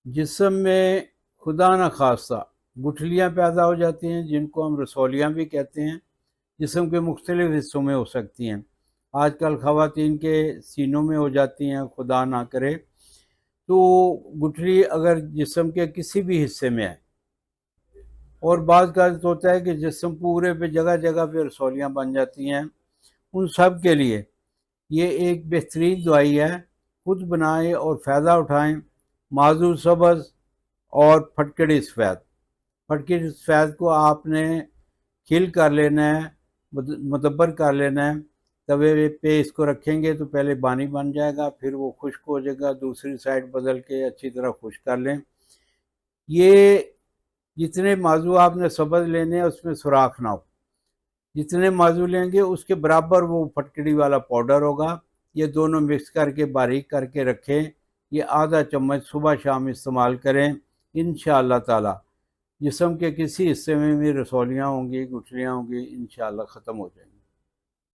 जिस्म में खुदा न खास्ता गुठलियाँ पैदा हो जाती हैं, जिनको हम रसौलियाँ भी कहते हैं। जिस्म के मुख्तलिफ हिस्सों में हो सकती हैं। आजकल ख़वातीन के सीनों में हो जाती हैं, खुदा ना करे। तो गुठली अगर जिस्म के किसी भी हिस्से में है, और बाज़ का होता है कि जिस्म पूरे पे जगह जगह पे रसौलियाँ बन जाती हैं, उन सब के लिए ये एक बेहतरीन दवाई है। खुद बनाएं और फ़ायदा उठाएं। माजूर सब्ज़ और फटकड़ी सफ़ेद। फटकड़ी सफ़ेद को आपने खिल कर लेना है, मुदब्बर कर लेना है। तवे पे इसको रखेंगे तो पहले पानी बन जाएगा, फिर वो खुश्क हो जाएगा। दूसरी साइड बदल के अच्छी तरह खुश्क कर लें। ये जितने माजू आपने सब्ज़ लेने हैं उसमें सुराख ना हो। जितने माजू लेंगे उसके बराबर वो फटकड़ी वाला पाउडर होगा। ये दोनों मिक्स करके बारीक करके रखें। ये आधा चम्मच सुबह शाम इस्तेमाल करें। इंशाअल्लाह ताला जिस्म के किसी हिस्से में भी रसौलियाँ होंगी, गुठलियाँ होंगी, इंशाअल्लाह ख़त्म हो जाएंगी।